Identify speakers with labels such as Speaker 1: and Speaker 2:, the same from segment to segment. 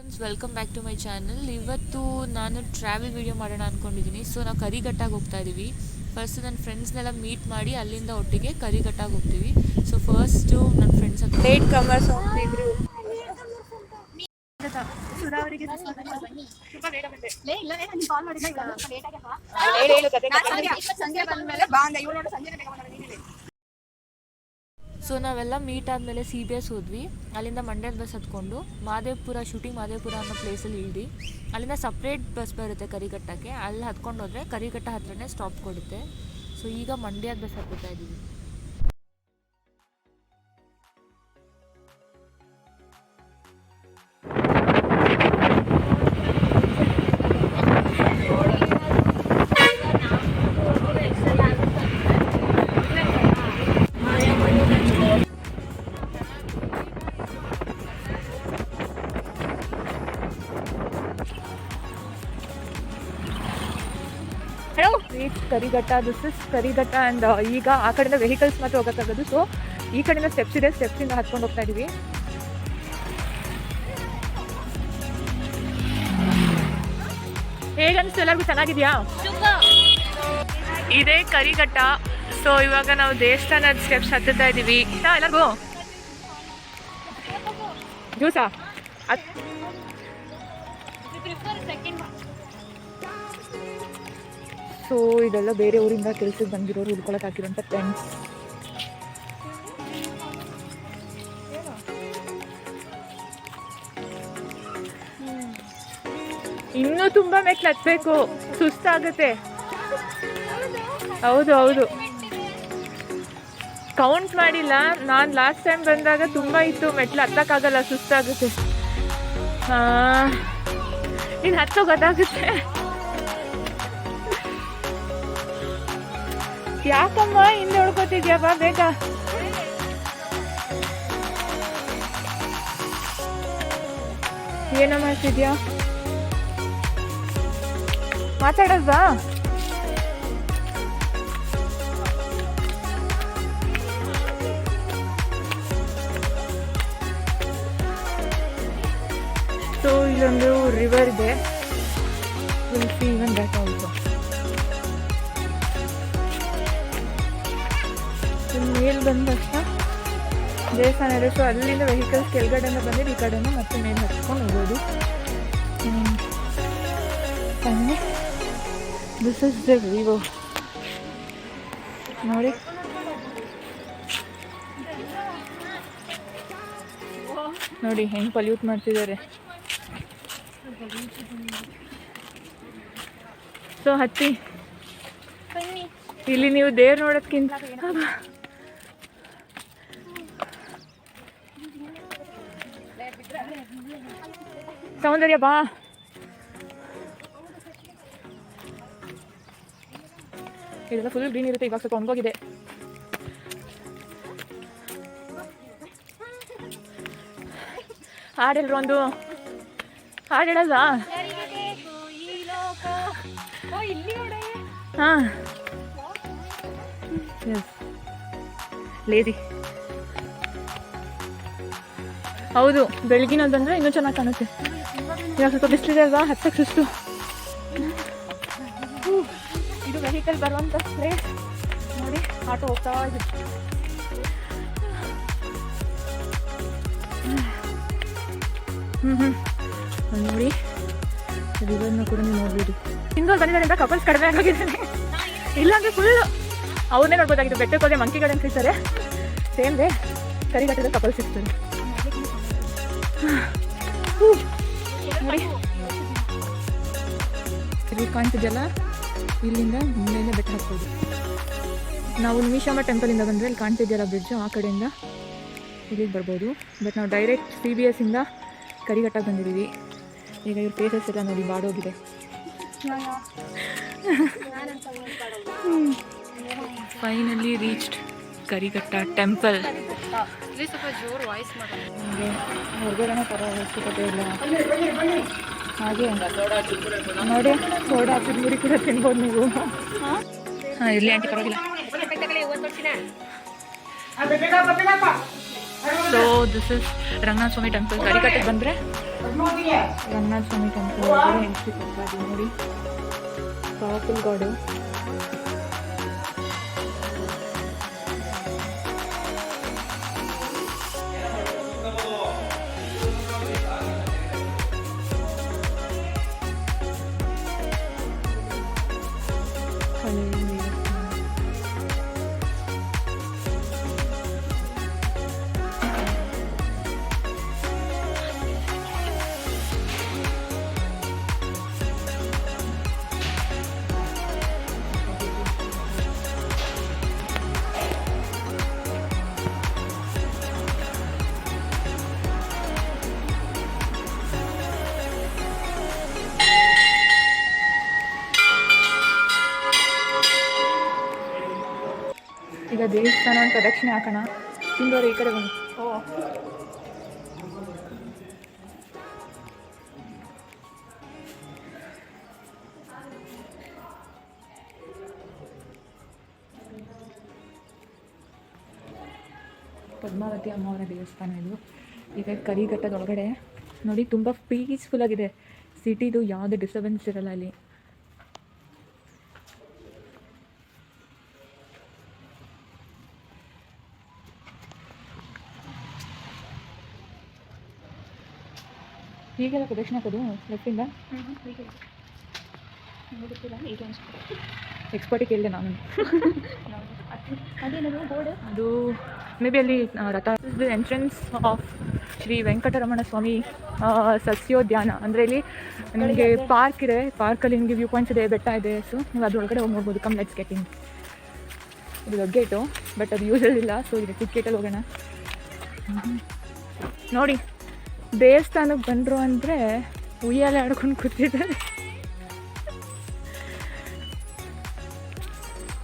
Speaker 1: Friends, welcome back to my channel. ಇವತ್ತು ನಾನು travel video ಮಾಡೋಣ ಅಂದ್ಕೊಂಡಿದ್ದೀನಿ. ಸೊ ನಾವು ಕರಿಘಟ್ಟಾಗಿ ಹೋಗ್ತಾ ಇದ್ದೀವಿ. ಫಸ್ಟ್ ನನ್ನ ಫ್ರೆಂಡ್ಸ್ನೆಲ್ಲ ಮೀಟ್ ಮಾಡಿ ಅಲ್ಲಿಂದ ಒಟ್ಟಿಗೆ ಕರಿಘಟ್ಟಾಗಿ ಹೋಗ್ತೀವಿ. ಸೊ ಫಸ್ಟು ನನ್ನ ಫ್ರೆಂಡ್ಸ್ ಹತ್ರ ಲೇಟ್ ಕಮರ್ಸ್ ಹೋಗ್ತಿದ್ರು. ಸೊ ನಾವೆಲ್ಲ ಮೀಟ್ ಆದಮೇಲೆ CBS ಹೋದ್ವಿ. ಅಲ್ಲಿಂದ ಮಂಡ್ಯದ ಬಸ್ ಹತ್ಕೊಂಡು ಮಾದೇವಪುರ ಶೂಟಿಂಗ್ ಮಾದೇವಪುರ ಅನ್ನೋ ಪ್ಲೇಸಲ್ಲಿ ಇಳಿದು ಅಲ್ಲಿಂದ ಸಪ್ರೇಟ್ ಬಸ್ ಬರುತ್ತೆ ಕರಿಘಟ್ಟಕ್ಕೆ. ಅಲ್ಲಿ ಹತ್ಕೊಂಡು ಹೋದರೆ ಕರಿಘಟ್ಟ ಹತ್ರನೇ ಸ್ಟಾಪ್ ಕೊಡುತ್ತೆ. ಸೊ ಈಗ ಮಂಡ್ಯದ ಬಸ್ ಹತ್ತುತ್ತಾ ಇದ್ದೀವಿ. Karighatta, this is Karighatta. And ಈಗ ಆ ಕಡೆಯಿಂದ ವೆಹಿಕಲ್ಸ್ ಮಾತ್ರ ಹೋಗೋಕ್ಕಾಗೋದು. ಸೊ ಈ ಕಡೆಯಿಂದ ಸ್ಟೆಪ್ಸ್ ಇದೆ, ಸ್ಟೆಪ್ಸಿಂದ ಹತ್ಕೊಂಡು ಹೋಗ್ತಾ ಇದ್ದೀವಿ. ಹೇಗನ್ನಿಸ್ತು ಎಲ್ಲರಿಗೂ? ಚೆನ್ನಾಗಿದೆಯಾ? ಇದೇ ಕರಿಘಟ್ಟ. ಸೊ ಇವಾಗ ನಾವು ದೇವಸ್ಥಾನದ ಸ್ಟೆಪ್ಸ್ ಹತ್ತುತ್ತಾ ಇದ್ದೀವಿ. ಎಲ್ಲರಿಗೂ ಜ್ಯೂಸಾ? ಸೊ ಇದೆಲ್ಲ ಬೇರೆ ಊರಿಂದ ಕೆಲ್ಸಕ್ಕೆ ಬಂದಿರೋರು ಉಳ್ಕೊಳಕ್ಕೆ ಹಾಕಿರೋಂಥ ಟೆಂಟ್ಸ್. ಇನ್ನೂ ತುಂಬ ಮೆಟ್ಲು ಹತ್ತಬೇಕು, ಸುಸ್ತಾಗುತ್ತೆ. ಹೌದು ಹೌದು, ಕೌಂಟ್ ಮಾಡಿಲ್ಲ ನಾನು. ಲಾಸ್ಟ್ ಟೈಮ್ ಬಂದಾಗ ತುಂಬ ಇತ್ತು ಮೆಟ್ಲು, ಹತ್ತಕ್ಕಾಗಲ್ಲ, ಸುಸ್ತಾಗುತ್ತೆ. ಇನ್ನು ಹತ್ತೋ ಗೊತ್ತಾಗುತ್ತೆ. ಯಾಕಮ್ಮ ಹಿಂದೆ ಹೊಡ್ಕೋತಿದ್ಯಾ? ಬಾ ಬೇಗ. ಏನೋ ಮಾಡ್ತಿದ್ಯಾ? ಮಾತಾಡೋದಾ? ಸೊ ಇಲ್ಲೊಂದು ರಿವರ್ ಇದೆ. ಇವನ್ ಬ್ಯಾಕ್ ಆಗುತ್ತೆ. ಮೇಲೆ ಬಂದ ತಕ್ಷಣ ದೇವಸ್ಥಾನ ಇದೆ. ಸೊ ಅಲ್ಲಿಂದ ವೆಹಿಕಲ್ಸ್ ಕೆಳಗಡೆಯಿಂದ ಬಂದಿದ್ದು ಈ ಕಡೆಯಿಂದ ಮತ್ತೆ ಮೇಲೆ ಹತ್ಕೊಂಡು ಹೋಗೋದು. This is the Vivo. ನೋಡಿ, ನೋಡಿ ಹೆಂಗೆ ಪಲ್ಯೂಟ್ ಮಾಡ್ತಿದ್ದಾರೆ. ಸೊ ಹತ್ತಿ. ಇಲ್ಲಿ ನೀವು ದೇವ್ರು ನೋಡೋದ್ಕಿಂತ ಸೌಂದರ್ಯ ಬಾ. ಇದೆಲ್ಲ ಫುಲ್ ಗ್ರೀನ್ ಇರುತ್ತೆ. ಇವಾಗ ಸ್ವಲ್ಪ ಒಣಗೋಗಿದೆ. ಹಾಡೆಲ್ರು ಒಂದು ಹಾಡು ಹೇಳಲ್ಲ? ಹಾಂ, ಲೇದಿ. ಹೌದು, ಬೆಳಗಿನದಂದ್ರೆ ಇನ್ನೂ ಚೆನ್ನಾಗಿ ಕಾಣುತ್ತೆ. ಇವಾಗ ಸ್ವಲ್ಪ ಬಿಸಿಲಿದೆ ಅಲ್ವಾ, ಹತ್ತಕ್ಕೆ ಸುಸ್ತು. ಇದು ವೆಹಿಕಲ್ ಬರುವಂಥ ಪ್ಲೇಸ್. ನೋಡಿ, ಆಟೋ ಹೋಗ್ತಾ ಇದೆ. ನೋಡಿ, ರಿವರ್ನ ಕೂಡ ನೀವು ನೋಡ್ಬೋದು. ಹಿಂದೋರು ಬಂದಿದ್ದರಿಂದ ಕಪಲ್ಸ್ ಕಡಿಮೆ ಆಗೋಗಿದ್ದಾನೆ. ಇಲ್ಲಾಂದ್ರೆ ಫುಲ್ ಅವ್ರನ್ನೇ ನೋಡ್ಬೋದಾಗಿತ್ತು. ಬೆಟ್ಟಕ್ಕೆ ಹೋದ್ರೆ ಮಂಕಿ ಗಾರ್ಡನ್ ಸಿಗ್ತಾರೆ, ಸೇಮ್ ಡೇ ಕರಿಘಟ್ಟದ ಕಪಲ್ಸ್ ಸಿಗ್ತಾರೆ. ನೋಡಿ, ಇಲ್ಲಿ ಕಾಣ್ತಿದೆಯಲ್ಲ, ಇಲ್ಲಿಂದ ಮುಂದೆಯಿಂದ ಬೆಟ್ಟ ಹಾಕ್ಬೋದು. ನಾವು ನಿಮಿಷಮ್ಮ ಟೆಂಪಲಿಂದ ಬಂದರೆ ಇಲ್ಲಿ ಕಾಣ್ತಿದೆಯಲ್ಲ ಬ್ರಿಡ್ಜು, ಆ ಕಡೆಯಿಂದ ಇಲ್ಲಿಗೆ ಬರ್ಬೋದು. ಬಟ್ ನಾವು ಡೈರೆಕ್ಟ್ CBS ಇಂದ ಕರಿಘಟ್ಟಾಗಿ ಬಂದಿದ್ದೀವಿ. ಈಗ ಇವ್ರ ಪ್ಲೇಸಸ್ ಎಲ್ಲ ನೋಡಿ ಬಾಡೋಗಿದೆ. Finally reached Karighatta temple. ಸ್ವಲ್ಪ ಜೋರು ವಾಯ್ಸ್ ಮಾಡೋದು, ಹೊರಗಡೆ ಥರ ಅವಶ್ಯಕತೆ ಇಲ್ಲ. ಹಾಗೆ ನೋಡಿ, ಸೋಡಾ ಚುರುಮುರಿ ಕೂಡ ತಿನ್ಬೋದು ನೀವು. ಹಾಂ, ಇರಲಿ ಆಂಟಿ, ಪರವಾಗಿಲ್ಲ. So this is Ranganatha Swamy temple. ಕರಿಘಟ್ಟಕ್ಕೆ ಬಂದರೆ ರಂಗನಾಥ ಸ್ವಾಮಿ ಟೆಂಪಲ್ ಒಳಗಡೆ ಎಂಟ್ರಿ ಕೊಡ್ತಾ ಇದ್ದೀವಿ ನೋಡಿ. Powerful god. ಈಗ ದೇವಸ್ಥಾನ ಪ್ರದಕ್ಷಿಣೆ ಹಾಕೋಣ. ತಿಂದವರು ಈ ಕಡೆ ಬಂದು ಪದ್ಮಾವತಿ ಅಮ್ಮವರ ದೇವಸ್ಥಾನ ಇದು. ಈಗ ಕರಿಘಟ್ಟದೊಳಗಡೆ ನೋಡಿ, ತುಂಬ ಪೀಸ್ಫುಲ್ ಆಗಿದೆ. ಸಿಟಿದು ಯಾವುದೇ ಡಿಸ್ಟರ್ಬೆನ್ಸ್ ಇರಲ್ಲ ಅಲ್ಲಿ. ಹೀಗೆಲ್ಲ ಪ್ರದಕ್ಷಿಣೆ ಹಾಕೋದು ಲೆಫ್ಟಿಂದ. ಎಕ್ಸ್ಪರ್ಟಿಗೆ ಕೇಳಿದೆ ನಾನು. ಅದು ಮೇ ಬಿ ಅಲ್ಲಿ ರಥ. ಎಂಟ್ರೆನ್ಸ್ ಆಫ್ ಶ್ರೀ ವೆಂಕಟರಮಣ ಸ್ವಾಮಿ ಸಸ್ಯೋದ್ಯಾನ. ಅಂದರೆ ಇಲ್ಲಿ ನಿಮಗೆ ಪಾರ್ಕ್ ಇದೆ. ಪಾರ್ಕಲ್ಲಿ ನಿಮಗೆ ವ್ಯೂ ಪಾಯಿಂಟ್ಸ್ ಇದೆ, ಬೆಟ್ಟ ಇದೆ. ಸೊ ನೀವು ಅದ್ರೊಳಗಡೆ ಹೋಗಿ ನೋಡ್ಬೋದು. Come let's get in. ಇದು ದೊಡ್ಡ ಗೇಟು, ಬಟ್ ಅದು ಯೂಸ್ ಇಲ್ಲ. ಸೊ ಇದು ಚಿಕ್ಕ ಗೇಟಲ್ಲಿ ಹೋಗೋಣ. ನೋಡಿ, ದೇವಸ್ಥಾನಕ್ಕೆ ಬಂದರು ಅಂದರೆ ಉಯ್ಯಾಲೆ ಆಡ್ಕೊಂಡು ಕೂತಿದ್ದಾರೆ.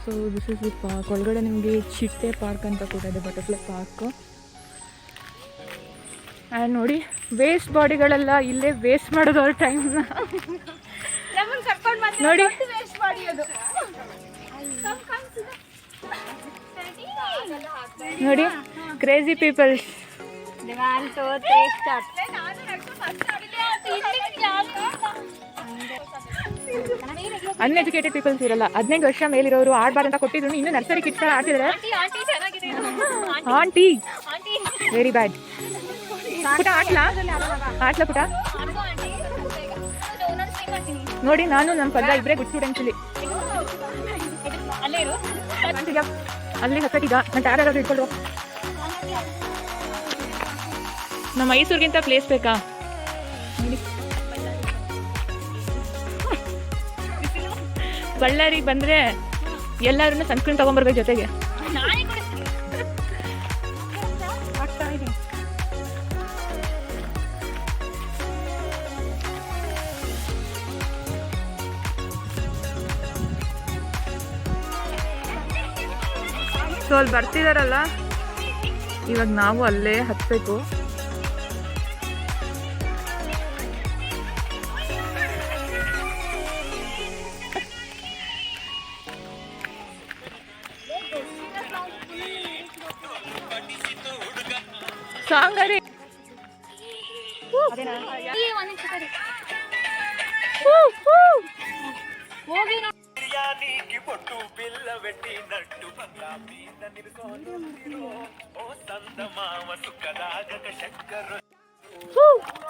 Speaker 1: So this is the park. ಒಳಗಡೆ ನಿಮಗೆ ಚಿಟ್ಟೆ ಪಾರ್ಕ್ ಅಂತ ಕೂಡ ಇದೆ, ಬಟರ್ಫ್ಲೈ ಪಾರ್ಕು. ಆ್ಯಂಡ್ ನೋಡಿ, ವೇಸ್ಟ್ ಬಾಡಿಗಳೆಲ್ಲ ಇಲ್ಲೇ ವೇಸ್ಟ್ ಮಾಡೋದು ಅವ್ರ ಟೈಮ್ನ. ನೋಡಿ ನೋಡಿ, ಕ್ರೇಜಿ ಪೀಪಲ್ಸ್. ಅನ್ಎಜುಕೇಟೆಡ್ ಪೀಪಲ್ಸ್ ಇರಲ್ಲ. 18 ವರ್ಷ ಮೇಲಿರೋರು ಆಡಬಾರ್ದು ಅಂತ ಕೊಟ್ಟಿದ್ರು. ಇನ್ನೂ ನರ್ಸರಿ ಕಿಡ್ಸ್ ಥರ ಆಡ್ತಿದ್ರೆ. Aunty very bad. ಪುಟ ಆಟ್ಲಾ ಪುಟ. ನೋಡಿ, ನಾನು ನಮ್ಮ ಪದ ಇಬ್ಬರೇ ಗುಡ್ ಸ್ಟೂಡೆಂಟ್ಸ್ ಇಲ್ಲಿ. ಅಲ್ಲಿ ಹಕ್ಕೀಗ ನಾನು ಯಾರು ಇಟ್ಕೊಳ್ರು. ನಮ್ಮ ಮೈಸೂರಿಗಿಂತ ಪ್ಲೇಸ್ ಬೇಕಾ? ಬಳ್ಳಾರಿಗೆ ಬಂದರೆ ಎಲ್ಲರೂ ಸನ್ಸ್ಕ್ರೀನ್ ತೊಗೊಂಬರ್ಬೇಕು ಜೊತೆಗೆ. ಸೊ ಅಲ್ಲಿ ಬರ್ತಿದಾರಲ್ಲ, ಇವಾಗ ನಾವು ಅಲ್ಲೇ ಹತ್ತಬೇಕು. ಸಾಂಗರಿ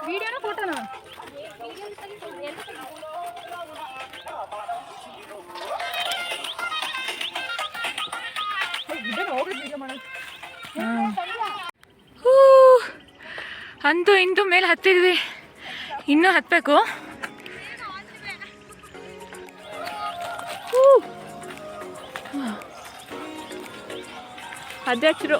Speaker 1: ವಿಡಿಯೋನ ಫೋಟೋನ ಅಂತೂ ಇಂತೂ ಮೇಲೆ ಹತ್ತಿದ್ವಿ. ಇನ್ನೂ ಹತ್ತಬೇಕು. ಅಧ್ಯಕ್ಷರು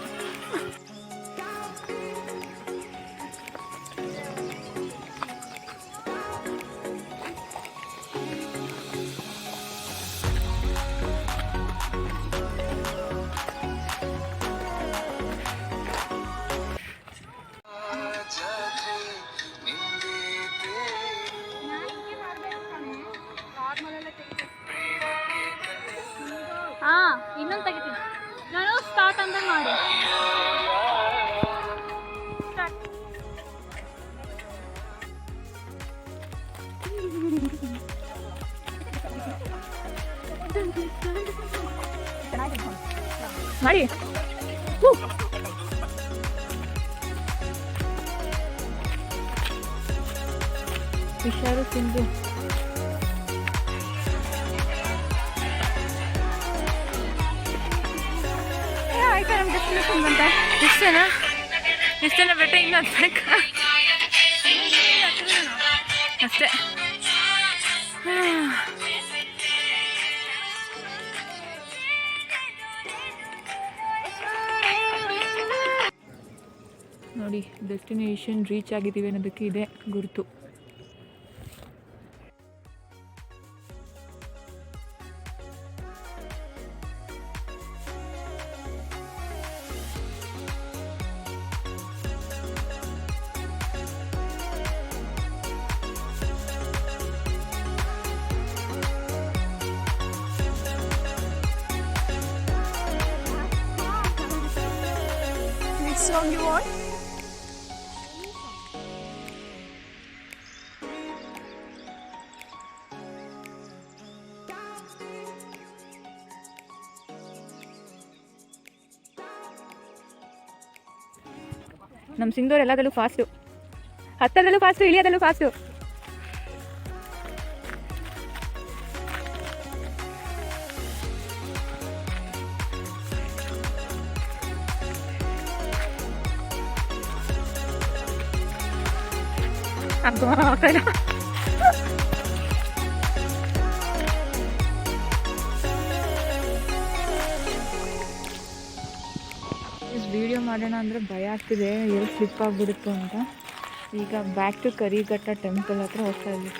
Speaker 2: ಇನ್ನೊಂದು ತೆಗಿತೀನಿ ನಾನು. ಸ್ಟಾರ್ಟ್ ಅಂತ ಮಾಡಿ.
Speaker 1: ಮಾಡಿ ಹುಷಾರು ಸಿಂಧು.
Speaker 2: ಆಯ್ತಾ ನಮ್ಮ ಡೆಸ್ಟಿನೇಷನ್ ಬಂತ?
Speaker 1: ಇಷ್ಟೇನ ಬೆಟ್ಟ ಇನ್ನೂ ಹತ್ಬೇಕಾ? ಅಷ್ಟೇ. ನೋಡಿ ಡೆಸ್ಟಿನೇಷನ್ ರೀಚ್ ಆಗಿದ್ದೀವಿ ಅನ್ನೋದಕ್ಕೆ ಇದೆ ಗುರುತು.
Speaker 2: Which song you want?
Speaker 1: ನಮ್ಮ ಸಿಂಧೂರು ಎಲ್ಲದಲ್ಲೂ ಫಾಸ್ಟು, ಹತ್ತದಲ್ಲೂ ಫಾಸ್ಟು, ಇಳಿಯೋದಲ್ಲೂ ಫಾಸ್ಟು. ವಿಡಿಯೋ ಮಾಡೋಣ ಅಂದರೆ ಭಯ ಆಗ್ತಿದೆ, ಎಲ್ಲಿ ಸ್ಲಿಪ್ ಆಗಿಬಿಡುತ್ತೋ ಅಂತ. ಈಗ ಬ್ಯಾಕ್ ಟು ಕರಿಘಟ್ಟ ಟೆಂಪಲ್ ಹತ್ರ ಹೋಗ್ತಾ ಇದ್ವಿ.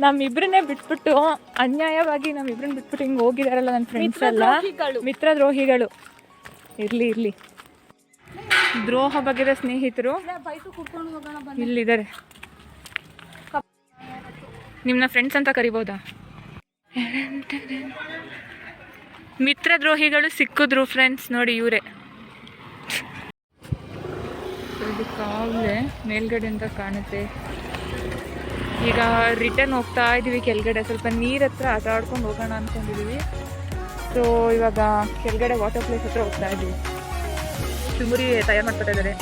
Speaker 1: ನಮ್ಮಿಬ್ರನ್ನೇ ಬಿಟ್ಬಿಟ್ಟು ಅನ್ಯಾಯವಾಗಿ ನಮ್ಮಿಬ್ರನ್ನ ಬಿಟ್ಬಿಟ್ಟು ಹಿಂಗೆ ಹೋಗಿದಾರಲ್ಲ ನನ್ನ ಫ್ರೆಂಡ್ಸ್ ಎಲ್ಲ ಮಿತ್ರ ದ್ರೋಹಿಗಳು. ಇರಲಿ ದ್ರೋಹ ಬಗೆದ ಸ್ನೇಹಿತರು ಇಲ್ಲಿದ್ದಾರೆ. ನಿಮ್ಮನ್ನ ಫ್ರೆಂಡ್ಸ್ ಅಂತ ಕರಿಬೋದಾ? ಮಿತ್ರ ದ್ರೋಹಿಗಳು ಸಿಕ್ಕಿದ್ರು ಫ್ರೆಂಡ್ಸ್. ನೋಡಿ ಇವರೇ. ಇದಕ್ಕಾಗಲೇ ಮೇಲ್ಗಡೆ ಅಂತ ಕಾಣುತ್ತೆ. ಈಗ ರಿಟರ್ನ್ ಹೋಗ್ತಾ ಇದ್ದೀವಿ ಕೆಳಗಡೆ. ಸ್ವಲ್ಪ ನೀರ ಹತ್ರ ಆಟ ಆಡ್ಕೊಂಡು ಹೋಗೋಣ ಅಂದ್ಕೊಂಡಿದ್ದೀವಿ. ಸೊ ಇವಾಗ ಕೆಳಗಡೆ ವಾಟರ್ ಪ್ಲೇಸ್ ಹತ್ರ ಹೋಗ್ತಾ ಇದ್ದೀವಿ. ಚುಮುರಿ ತಯಾರು ಮಾಡ್ಕೊತಾ ಇದ್ದಾರೆ.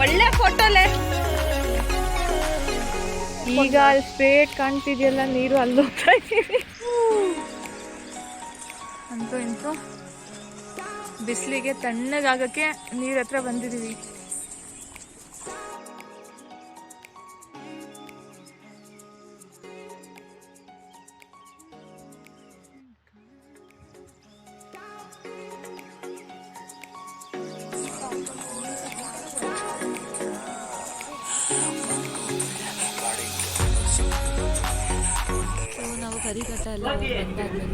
Speaker 2: ಒಳ್ಳೆ ಫೋಟೋಲೆ.
Speaker 1: ಈಗ ಅಲ್ಲಿ ಸ್ಟ್ರೇಟ್ ಕಾಣ್ತಿದೆಯಲ್ಲ ನೀರು, ಅಲ್ಲಿ ಹೋಗ್ತಾ ಇದ್ದೀವಿ. ಅಂತೂ ಇಂತೂ ಬಿಸಿಲಿಗೆ ತಣ್ಣಗಾಗಕ್ಕೆ ನೀರ ಹತ್ರ ಬಂದಿದ್ದೀವಿ.
Speaker 3: ನಾವು ಕರಿಘಟ್ಟ ಎಲ್ಲ ಬಂದಾದ್ಮೇಲೆ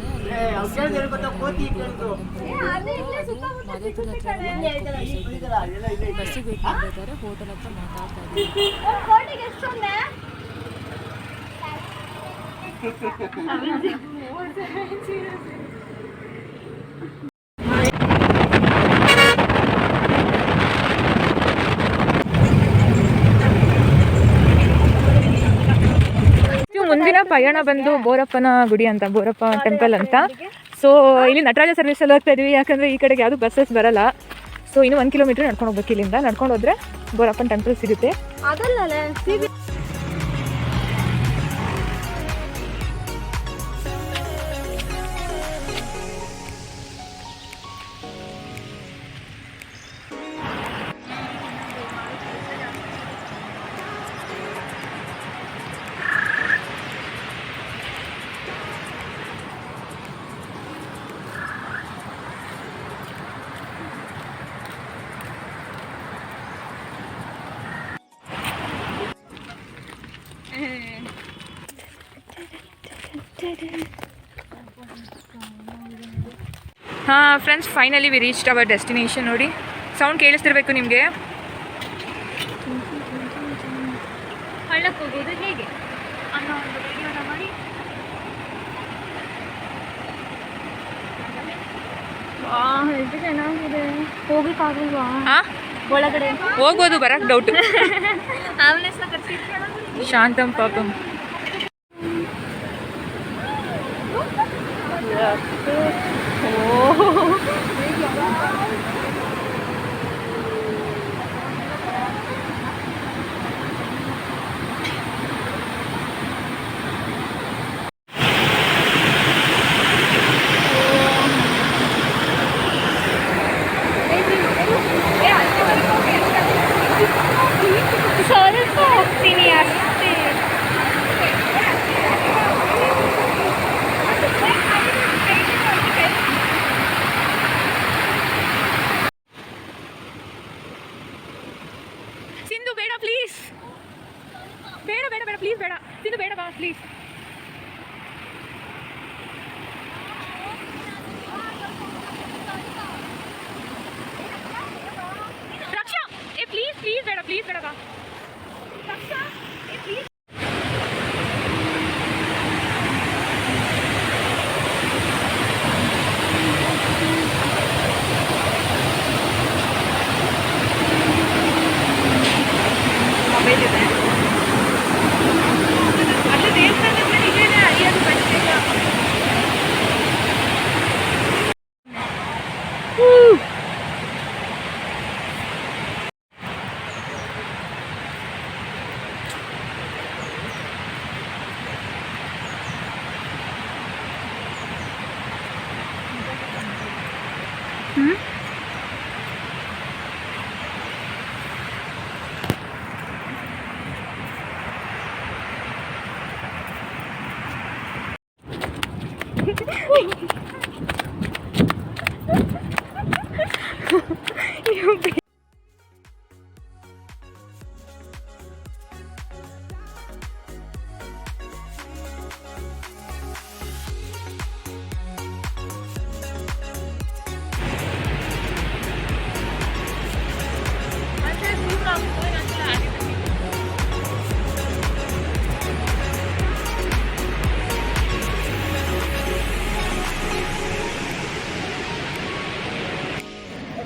Speaker 3: ಬಸ್ಸಿಗೆ ವೇಟ್ ಮಾಡಬೇಕಾದ್ರೆ ಹೋಟೆಲ್ ಹತ್ರ ಮಾತಾಡ್ತಾ ಇದ್ದೀವಿ.
Speaker 1: ಮುಂದಿನ ಪಯಣ ಬಂದು ಬೋರಪ್ಪನ ಗುಡಿ ಅಂತ, ಬೋರಪ್ಪ ಟೆಂಪಲ್ ಅಂತ. ಸೊ ಇಲ್ಲಿ ನಟರಾಜ ಸರ್ವಿಸಲ್ಲಿ ಹೋಗ್ತಾ ಇದೀವಿ, ಯಾಕಂದರೆ ಈ ಕಡೆಗೆ ಯಾವುದು ಬಸ್ಸಸ್ ಬರಲ್ಲ. ಸೊ ಇನ್ನು 1 ಕಿಲೋಮೀಟರ್ ನಡ್ಕೊಂಡು ಹೋಗ್ಬೇಕು. ಇಲ್ಲಿಂದ ನಡ್ಕೊಂಡು ಹೋದ್ರೆ ಬೋರಪ್ಪನ ಟೆಂಪಲ್ ಸಿಗುತ್ತೆ. ಹಾಂ friends, finally we reached our destination. ನೋಡಿ, ಸೌಂಡ್ ಕೇಳಿಸ್ತಿರ್ಬೇಕು ನಿಮಗೆ.
Speaker 2: ಹಳ್ಳಕ್ಕೆ ಹೋಗೋದು ಹೇಗೆ ಅನ್ನೋ ಒಂದು ವಿಡಿಯೋನ ಮಾಡಿ ಎಷ್ಟು ಚೆನ್ನಾಗಿದೆ. ಹೋಗಕ್ಕಾಗಲ್ವಾ
Speaker 1: ಆ
Speaker 2: ಒಳಗಡೆ?
Speaker 1: ಹೋಗ್ಬೋದು, ಬರಕ್ಕೆ ಡೌಟ್.
Speaker 2: ಆಂಬುಲೆನ್ಸ್ನ ಕರ್ಸಿರ್ತೀವಿ.
Speaker 1: ಶಾಂತಂ ಪಾಪಂ.
Speaker 2: ಸ್ವಲ್ಪ ಹೋಗ್ತೀನಿ ಅಷ್ಟೇ.
Speaker 1: ಸಿಂಧು ಬೇಡ ಪ್ಲೀಸ್, ಬೇಡ ಬೇಡ ಬೇಡ ಪ್ಲೀಸ್, ಬೇಡ ಸಿಂಧು, ಬೇಡ ಬಾ ಪ್ಲೀಸ್. ರಕ್ಷಾ, ಏ ಪ್ಲೀಸ್ ಪ್ಲೀಸ್ ಬೇಡ, ಪ್ಲೀಸ್ ಬೇಡ ಬಾ. ರಕ್ಷಾ, ಏ please.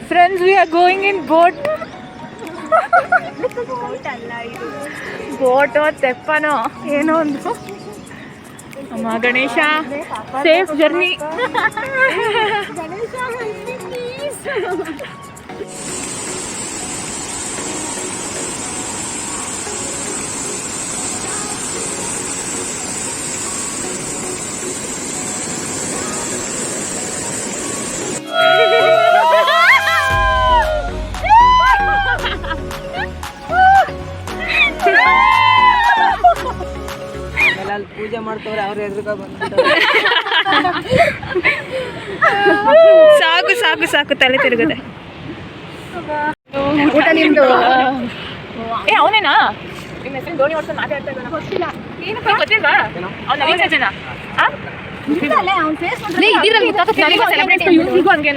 Speaker 1: Friends, we are going in boat. ಬೋಟೋ ತೆಪ್ಪನೋ ಏನೋ ಒಂದು. ಅಮ್ಮ ಗಣೇಶ, ಸೇಫ್ ಜರ್ನಿ.
Speaker 4: ಪೂಜೆ ಮಾಡ್ತವ್ರೆ, ಅವ್ರ ಎದುರುಗ ಬಂದ್ಬಿಟ್ಟು
Speaker 1: ಸಾಕು ಸಾಕು ಸಾಕು, ತಲೆ ತಿರುಗದೆ.
Speaker 2: ಊಟ ನಿಮ್ದು.
Speaker 1: ಏ ಅವನೇನಾ ನಿಮ್ಮ ಹೆಸರು ಧೋನಿ ಹೊಡ್ಕೊಂಡು ಮಾತಾಡ್ತಾ ಇದ್ದಾನ? ಗೊತ್ತಿಲ್ಲ. ಏನು ಗೊತ್ತಿಲ್ವಾ? ಅವ್ನು ನವೀನ್ ಸಜ್ಜನ.
Speaker 2: ಇದಿರಲ್ಲಿ
Speaker 1: ಹಂಗೆ